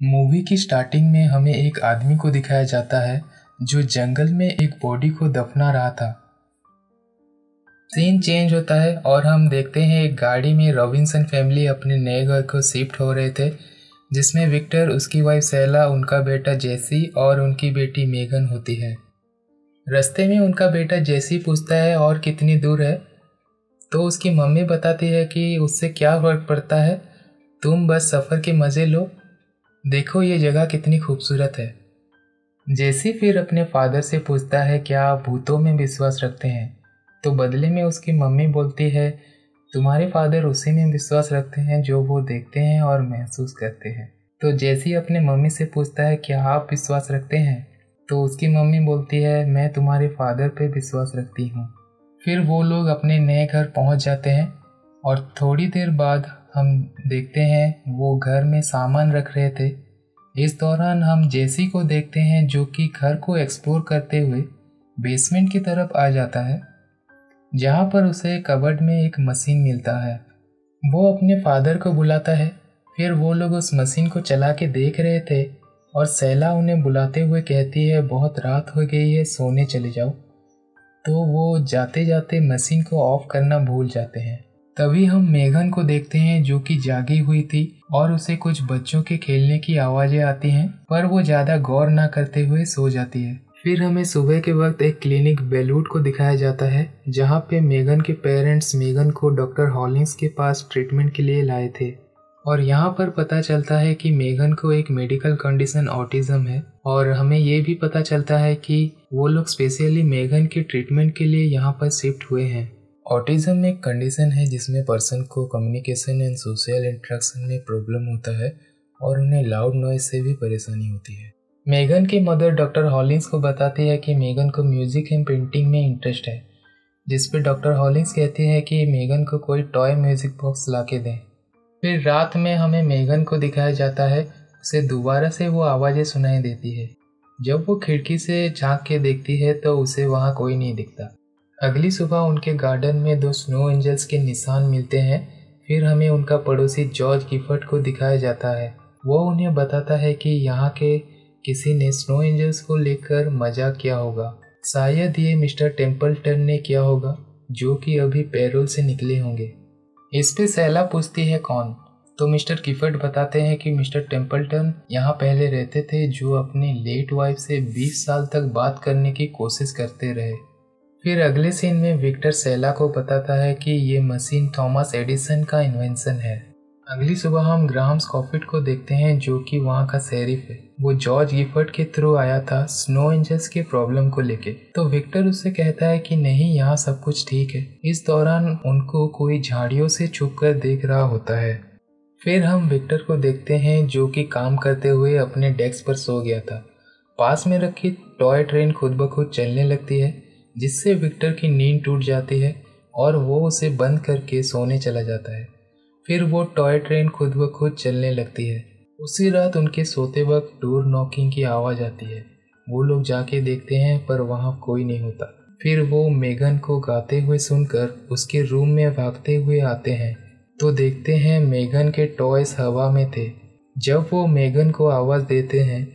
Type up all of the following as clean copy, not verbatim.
Movie की starting में हमें एक आदमी को दिखाया जाता है जो जंगल में एक बॉडी को दफना रहा था। सीन चेंज होता है और हम देखते हैं एक गाड़ी में रॉबिन्सन फैमिली अपने नए घर को शिफ्ट हो रहे थे, जिसमें विक्टर, उसकी वाइफ सेला, उनका बेटा जेसी और उनकी बेटी मेगन होती है। रास्ते में उनका बेटा जेसी पूछता है और कितनी दूर है, तो उसकी मम्मी बताती है कि उससे क्या फर्क पड़ता है, तुम बस सफ़र के मज़े लो, देखो ये जगह कितनी खूबसूरत है। जेसी फिर अपने फादर से पूछता है क्या आप भूतों में विश्वास रखते हैं, तो बदले में उसकी मम्मी बोलती है तुम्हारे फादर उसी में विश्वास रखते हैं जो वो देखते हैं और महसूस करते हैं। तो जेसी अपने मम्मी से पूछता है क्या आप विश्वास रखते हैं, तो उसकी मम्मी बोलती है मैं तुम्हारे फादर पे विश्वास रखती हूँ। फिर वो लोग अपने नए घर पहुँच जाते हैं और थोड़ी देर बाद हम देखते हैं वो घर में सामान रख रहे थे। इस दौरान हम जेसी को देखते हैं जो कि घर को एक्सप्लोर करते हुए बेसमेंट की तरफ आ जाता है, जहाँ पर उसे कबर्ड में एक मशीन मिलता है। वो अपने फादर को बुलाता है। फिर वो लोग उस मशीन को चला के देख रहे थे और सेला उन्हें बुलाते हुए कहती है बहुत रात हो गई है, सोने चले जाओ। तो वो जाते जाते मशीन को ऑफ करना भूल जाते हैं। तभी हम मेगन को देखते हैं जो कि जागी हुई थी और उसे कुछ बच्चों के खेलने की आवाज़ें आती हैं, पर वो ज़्यादा गौर ना करते हुए सो जाती है। फिर हमें सुबह के वक्त एक क्लिनिक बेलवुड को दिखाया जाता है, जहाँ पे मेगन के पेरेंट्स मेगन को डॉक्टर हॉलिंग्स के पास ट्रीटमेंट के लिए लाए थे। और यहाँ पर पता चलता है कि मेगन को एक मेडिकल कंडीशन ऑटिज्म है, और हमें ये भी पता चलता है कि वो लोग स्पेशली मेगन के ट्रीटमेंट के लिए यहाँ पर शिफ्ट हुए हैं। ऑटिज्म एक कंडीशन है जिसमें पर्सन को कम्युनिकेशन एंड सोशल इंटरेक्शन में प्रॉब्लम होता है और उन्हें लाउड नॉइज से भी परेशानी होती है। मेगन की मदर डॉक्टर हॉलिंग्स को बताती है कि मेगन को म्यूजिक एंड पेंटिंग में इंटरेस्ट है, जिस पे डॉक्टर हॉलिंग्स कहती है कि मेगन को कोई टॉय म्यूजिक बॉक्स ला के दें। फिर रात में हमें मेगन को दिखाया जाता है, उसे दोबारा से वो आवाज़ें सुनाई देती है। जब वो खिड़की से झांक के देखती है तो उसे वहाँ कोई नहीं दिखता। अगली सुबह उनके गार्डन में 2 स्नो एंजल्स के निशान मिलते हैं। फिर हमें उनका पड़ोसी जॉर्ज गिफर्ट को दिखाया जाता है। वो उन्हें बताता है कि यहाँ के किसी ने स्नो एंजल्स को लेकर मजाक किया होगा, शायद ये मिस्टर टेम्पल्टन ने किया होगा जो कि अभी पैरोल से निकले होंगे। इस पे सेला पूछती है कौन, तो मिस्टर गिफर्ट बताते हैं कि मिस्टर टेम्पल्टन यहाँ पहले रहते थे जो अपनी लेट वाइफ से 20 साल तक बात करने की कोशिश करते रहे। फिर अगले सीन में विक्टर सेला को बताता है कि ये मशीन थॉमस एडिसन का इन्वेंशन है। अगली सुबह हम ग्राहम स्कॉफिट को देखते हैं जो कि वहाँ का शेरिफ है। वो जॉर्ज गिफर्ट के थ्रू आया था स्नो एंजल्स के प्रॉब्लम को लेके। तो विक्टर उससे कहता है कि नहीं, यहाँ सब कुछ ठीक है। इस दौरान उनको कोई झाड़ियों से छुप कर देख रहा होता है। फिर हम विक्टर को देखते हैं जो कि काम करते हुए अपने डेस्क पर सो गया था। पास में रखी टॉय ट्रेन खुद ब खुद चलने लगती है, जिससे विक्टर की नींद टूट जाती है और वो उसे बंद करके सोने चला जाता है। फिर वो टॉय ट्रेन खुद ब खुद चलने लगती है। उसी रात उनके सोते वक्त डोर नॉकिंग की आवाज़ आती है। वो लोग जाके देखते हैं पर वहाँ कोई नहीं होता। फिर वो मेगन को गाते हुए सुनकर उसके रूम में भागते हुए आते हैं, तो देखते हैं मेगन के टॉयज हवा में थे। जब वो मेगन को आवाज़ देते हैं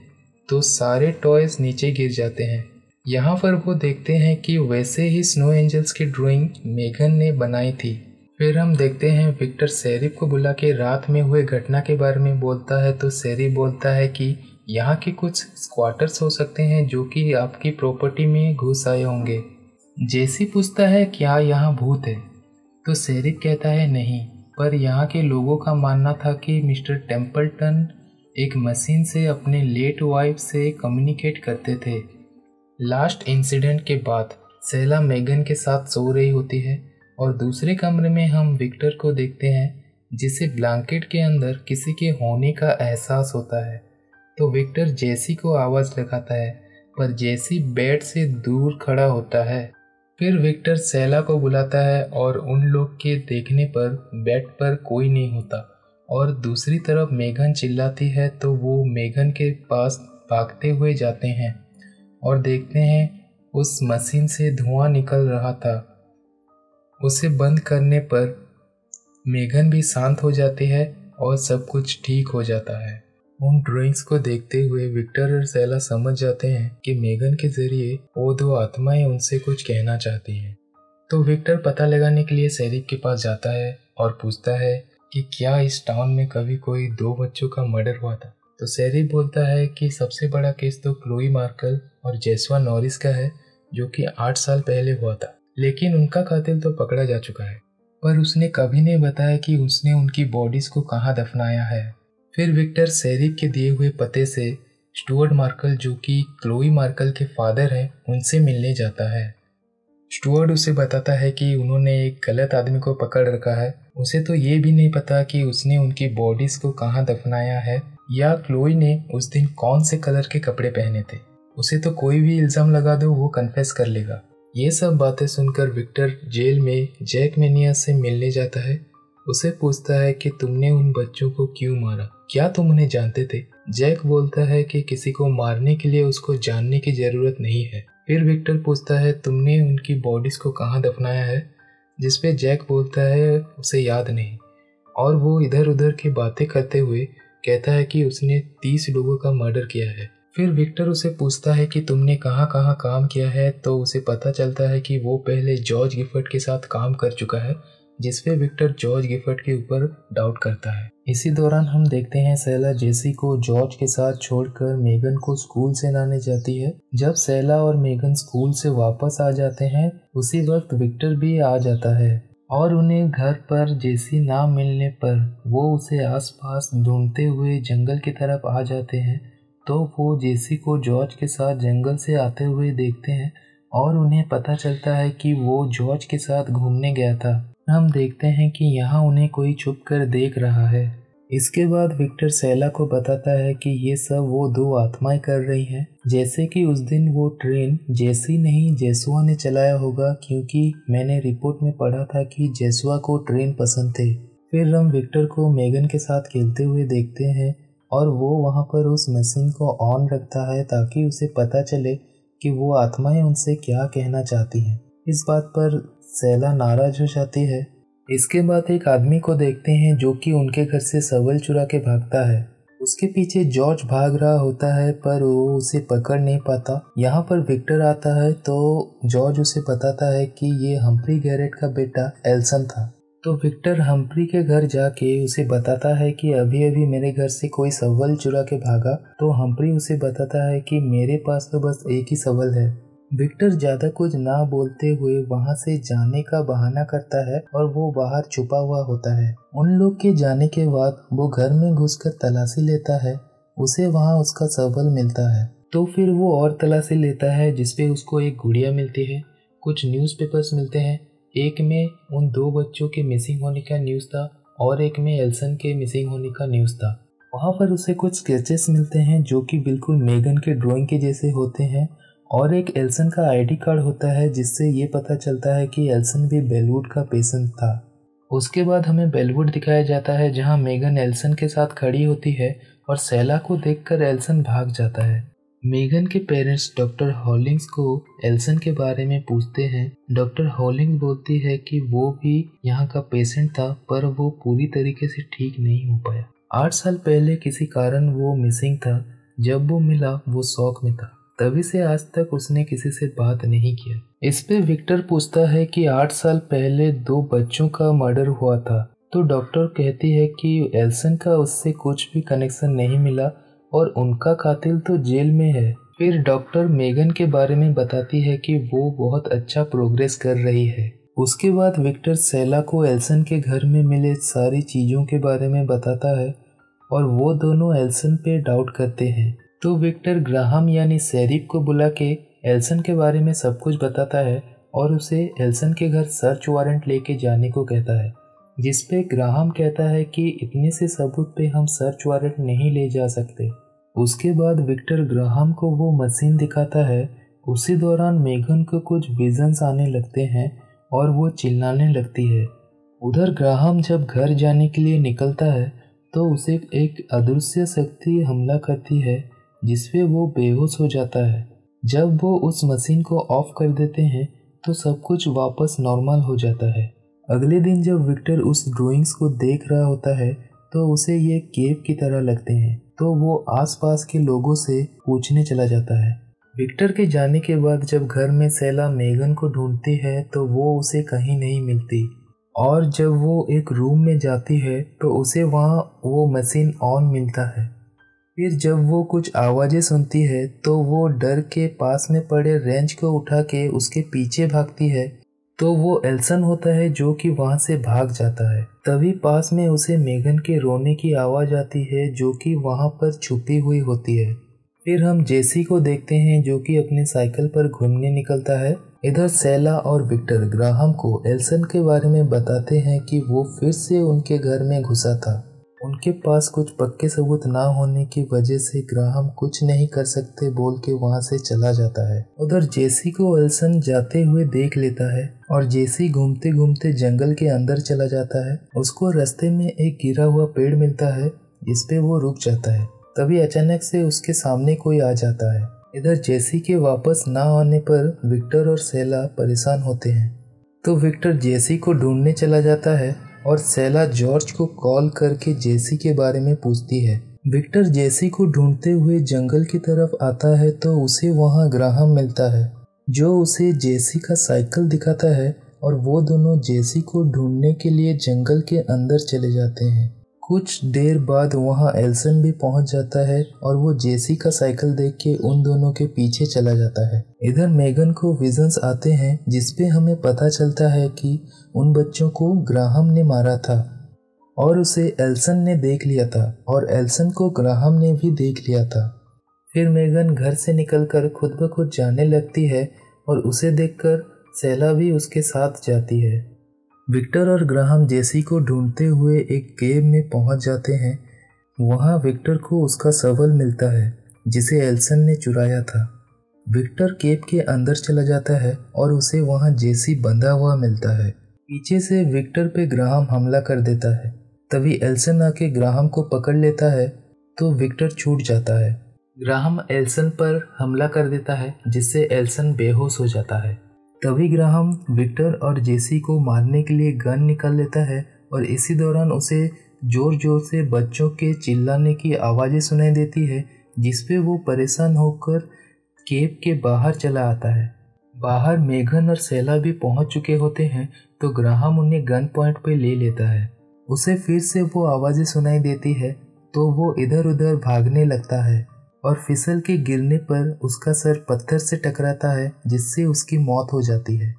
तो सारे टॉयज नीचे गिर जाते हैं। यहाँ पर वो देखते हैं कि वैसे ही स्नो एंजल्स की ड्राइंग मेगन ने बनाई थी। फिर हम देखते हैं विक्टर शेरिफ को बुला के रात में हुए घटना के बारे में बोलता है, तो शेरिफ बोलता है कि यहाँ के कुछ स्क्वाटर्स हो सकते हैं जो कि आपकी प्रॉपर्टी में घुस आए होंगे। जेसी पूछता है क्या यहाँ भूत है, तो शेरिफ कहता है नहीं, पर यहाँ के लोगों का मानना था कि मिस्टर टेम्पल्टन एक मशीन से अपने लेट वाइफ से कम्युनिकेट करते थे। लास्ट इंसिडेंट के बाद सेला मेगन के साथ सो रही होती है और दूसरे कमरे में हम विक्टर को देखते हैं जिसे ब्लैंकेट के अंदर किसी के होने का एहसास होता है। तो विक्टर जेसी को आवाज़ लगाता है, पर जेसी बेड से दूर खड़ा होता है। फिर विक्टर सेला को बुलाता है और उन लोग के देखने पर बेड पर कोई नहीं होता और दूसरी तरफ मेगन चिल्लाती है, तो वो मेगन के पास भागते हुए जाते हैं और देखते हैं उस मशीन से धुआं निकल रहा था। उसे बंद करने पर मेगन भी शांत हो जाती है और सब कुछ ठीक हो जाता है। उन ड्राइंग्स को देखते हुए विक्टर और सेला समझ जाते हैं कि मेगन के जरिए वो दो आत्माएं उनसे कुछ कहना चाहती हैं। तो विक्टर पता लगाने के लिए शेरिफ के पास जाता है और पूछता है कि क्या इस टाउन में कभी कोई दो बच्चों का मर्डर हुआ था। तो शेरिफ बोलता है कि सबसे बड़ा केस तो क्लोई मार्कल और जेसवा नॉरिस का है, जो कि 8 साल पहले हुआ था, लेकिन उनका कातिल तो पकड़ा जा चुका है, पर उसने कभी नहीं बताया कि उसने उनकी बॉडीज को कहाँ दफनाया है। फिर विक्टर शेरिफ के दिए हुए पते से स्टुअर्ट मार्कल, जो कि क्लोई मार्कल के फादर हैं, उनसे मिलने जाता है। स्टुअर्ट उसे बताता है कि उन्होंने एक गलत आदमी को पकड़ रखा है। उसे तो ये भी नहीं पता कि उसने उनकी बॉडीज को कहाँ दफनाया है या क्लोई ने उस दिन कौन से कलर के कपड़े पहने थे। उसे तो कोई भी इल्ज़ाम लगा दो वो कन्फेस कर लेगा। ये सब बातें सुनकर विक्टर जेल में जैक मेनियस से मिलने जाता है। उसे पूछता है कि तुमने उन बच्चों को क्यों मारा, क्या तुम उन्हें जानते थे? जैक बोलता है कि किसी को मारने के लिए उसको जानने की जरूरत नहीं है। फिर विक्टर पूछता है तुमने उनकी बॉडीज को कहाँ दफनाया है, जिसपे जैक बोलता है उसे याद नहीं, और वो इधर उधर की बातें करते हुए कहता है कि उसने 30 लोगों का मर्डर किया है। फिर विक्टर उसे पूछता है कि तुमने कहाँ कहाँ काम किया है, तो उसे पता चलता है कि वो पहले जॉर्ज गिफर्ड के साथ काम कर चुका है, जिसपे विक्टर जॉर्ज गिफर्ड के ऊपर डाउट करता है। इसी दौरान हम देखते हैं सेला जेसी को जॉर्ज के साथ छोड़कर मेगन को स्कूल से लाने जाती है। जब सेला और मेगन स्कूल से वापस आ जाते हैं उसी वक्त विक्टर भी आ जाता है और उन्हें घर पर जेसी ना मिलने पर वो उसे आसपास ढूंढते हुए जंगल की तरफ आ जाते हैं। तो वो जेसी को जॉर्ज के साथ जंगल से आते हुए देखते हैं और उन्हें पता चलता है कि वो जॉर्ज के साथ घूमने गया था। हम देखते हैं कि यहाँ उन्हें कोई छुप कर देख रहा है। इसके बाद विक्टर सेला को बताता है कि ये सब वो दो आत्माएं कर रही हैं, जैसे कि उस दिन वो ट्रेन जेसी नहीं जेसुआ ने चलाया होगा, क्योंकि मैंने रिपोर्ट में पढ़ा था कि जेसुआ को ट्रेन पसंद थे। फिर हम विक्टर को मेगन के साथ खेलते हुए देखते हैं और वो वहाँ पर उस मशीन को ऑन रखता है ताकि उसे पता चले कि वो आत्माएं उनसे क्या कहना चाहती हैं। इस बात पर सेला नाराज हो जाती है। इसके बाद एक आदमी को देखते हैं जो कि उनके घर से शवल चुरा के भागता है। उसके पीछे जॉर्ज भाग रहा होता है पर वो उसे पकड़ नहीं पाता। यहाँ पर विक्टर आता है तो जॉर्ज उसे बताता है कि ये हम्फ्री गैरेट का बेटा एल्सन था। तो विक्टर हम्फ्री के घर जाके उसे बताता है कि अभी अभी मेरे घर से कोई शवल चुरा के भागा। तो हम्फ्री उसे बताता है कि मेरे पास तो बस एक ही शवल है। विक्टर ज्यादा कुछ ना बोलते हुए वहां से जाने का बहाना करता है और वो बाहर छुपा हुआ होता है। उन लोग के जाने के बाद वो घर में घुसकर तलाशी लेता है। उसे वहां उसका शवल मिलता है। तो फिर वो और तलाशी लेता है जिसपे उसको एक गुड़िया मिलती है, कुछ न्यूज़पेपर्स मिलते हैं। एक में उन दो बच्चों के मिसिंग होने का न्यूज़ था और एक में एल्सन के मिसिंग होने का न्यूज़ था। वहाँ पर उसे कुछ स्केचेस मिलते हैं जो कि बिल्कुल मेगन के ड्राइंग के जैसे होते हैं और एक एल्सन का आईडी कार्ड होता है जिससे ये पता चलता है कि एल्सन भी बेलवुड का पेशेंट था। उसके बाद हमें बेलवुड दिखाया जाता है जहाँ मेगन एल्सन के साथ खड़ी होती है और सेला को देखकर एल्सन भाग जाता है। मेगन के पेरेंट्स डॉक्टर हॉलिंग्स को एल्सन के बारे में पूछते हैं। डॉक्टर हॉलिंग्स बोलती है कि वो भी यहाँ का पेशेंट था पर वो पूरी तरीके से ठीक नहीं हो पाया। 8 साल पहले किसी कारण वो मिसिंग था। जब वो मिला वो शौक में था, तभी से आज तक उसने किसी से बात नहीं किया। इस पे विक्टर पूछता है कि 8 साल पहले 2 बच्चों का मर्डर हुआ था। तो डॉक्टर कहती है कि एल्सन का उससे कुछ भी कनेक्शन नहीं मिला और उनका कातिल तो जेल में है। फिर डॉक्टर मेगन के बारे में बताती है कि वो बहुत अच्छा प्रोग्रेस कर रही है। उसके बाद विक्टर सेला को एल्सन के घर में मिले सारी चीज़ों के बारे में बताता है और वो दोनों एल्सन पे डाउट करते हैं। तो विक्टर ग्राहम यानी शेरिफ को बुला के एल्सन के बारे में सब कुछ बताता है और उसे एल्सन के घर सर्च वारंट लेके जाने को कहता है, जिसपे ग्राहम कहता है कि इतने से सबूत पे हम सर्च वारंट नहीं ले जा सकते। उसके बाद विक्टर ग्राहम को वो मशीन दिखाता है। उसी दौरान मेगन को कुछ विजन्स आने लगते हैं और वो चिल्लाने लगती है। उधर ग्राहम जब घर जाने के लिए निकलता है तो उसे एक अदृश्य शक्ति हमला करती है जिसपे वो बेहोश हो जाता है। जब वो उस मशीन को ऑफ कर देते हैं तो सब कुछ वापस नॉर्मल हो जाता है। अगले दिन जब विक्टर उस ड्राइंग्स को देख रहा होता है तो उसे ये केव की तरह लगते हैं। तो वो आसपास के लोगों से पूछने चला जाता है। विक्टर के जाने के बाद जब घर में सेला मेगन को ढूंढती है तो वो उसे कहीं नहीं मिलती, और जब वो एक रूम में जाती है तो उसे वहाँ वो मशीन ऑन मिलता है। फिर जब वो कुछ आवाज़ें सुनती है तो वो डर के पास में पड़े रेंच को उठा के उसके पीछे भागती है, तो वो एल्सन होता है जो कि वहाँ से भाग जाता है। तभी पास में उसे मेगन के रोने की आवाज़ आती है जो कि वहाँ पर छुपी हुई होती है। फिर हम जेसी को देखते हैं जो कि अपने साइकिल पर घूमने निकलता है। इधर सेला और विक्टर ग्राहम को एल्सन के बारे में बताते हैं कि वो फिर से उनके घर में घुसा था। उनके पास कुछ पक्के सबूत ना होने की वजह से ग्राहम कुछ नहीं कर सकते बोल के वहाँ से चला जाता है। उधर जेसी को एल्सन जाते हुए देख लेता है और जेसी घूमते घूमते जंगल के अंदर चला जाता है। उसको रास्ते में एक गिरा हुआ पेड़ मिलता है जिसपे वो रुक जाता है। तभी अचानक से उसके सामने कोई आ जाता है। इधर जेसी के वापस ना आने पर विक्टर और सेला परेशान होते हैं, तो विक्टर जेसी को ढूंढने चला जाता है और सेला जॉर्ज को कॉल करके जेसी के बारे में पूछती है। विक्टर जेसी को ढूंढते हुए जंगल की तरफ आता है तो उसे वहां ग्राहम मिलता है जो उसे जेसी का साइकिल दिखाता है, और वो दोनों जेसी को ढूंढने के लिए जंगल के अंदर चले जाते हैं। कुछ देर बाद वहां एल्सन भी पहुंच जाता है और वो जेसी का साइकिल देख के उन दोनों के पीछे चला जाता है। इधर मेगन को विजन्स आते हैं जिसपे हमें पता चलता है कि उन बच्चों को ग्राहम ने मारा था और उसे एल्सन ने देख लिया था, और एल्सन को ग्राहम ने भी देख लिया था। फिर मेगन घर से निकलकर खुद ब खुद जाने लगती है और उसे देखकर सेला भी उसके साथ जाती है। विक्टर और ग्राहम जेसी को ढूंढते हुए एक केव में पहुंच जाते हैं। वहां विक्टर को उसका शवल मिलता है जिसे एल्सन ने चुराया था। विक्टर केव के अंदर चला जाता है और उसे वहां जेसी बंधा हुआ मिलता है। पीछे से विक्टर पे ग्राहम हमला कर देता है। तभी एल्सन आके ग्राहम को पकड़ लेता है तो विक्टर छूट जाता है। ग्राहम एल्सन पर हमला कर देता है जिससे एल्सन बेहोश हो जाता है। तभी ग्राहम विक्टर और जेसी को मारने के लिए गन निकाल लेता है, और इसी दौरान उसे जोर जोर से बच्चों के चिल्लाने की आवाज़ें सुनाई देती है, जिसपे वो परेशान होकर केव के बाहर चला आता है। बाहर मेगन और सेला भी पहुंच चुके होते हैं, तो ग्राहम उन्हें गन पॉइंट पे ले लेता है। उसे फिर से वो आवाज़ें सुनाई देती है तो वो इधर उधर भागने लगता है, और फिसल के गिरने पर उसका सर पत्थर से टकराता है जिससे उसकी मौत हो जाती है।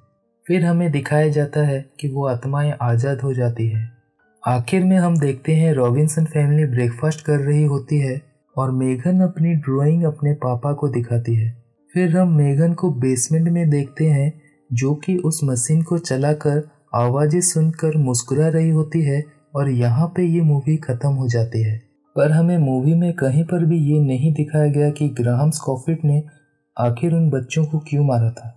फिर हमें दिखाया जाता है कि वो आत्माएं आज़ाद हो जाती है। आखिर में हम देखते हैं रॉबिन्सन फैमिली ब्रेकफास्ट कर रही होती है और मेगन अपनी ड्राइंग अपने पापा को दिखाती है। फिर हम मेगन को बेसमेंट में देखते हैं जो कि उस मशीन को चलाकर आवाज़ें सुनकर मुस्कुरा रही होती है, और यहाँ पे ये मूवी ख़त्म हो जाती है। पर हमें मूवी में कहीं पर भी ये नहीं दिखाया गया कि ग्राहम स्कॉफिल्ड ने आखिर उन बच्चों को क्यों मारा था।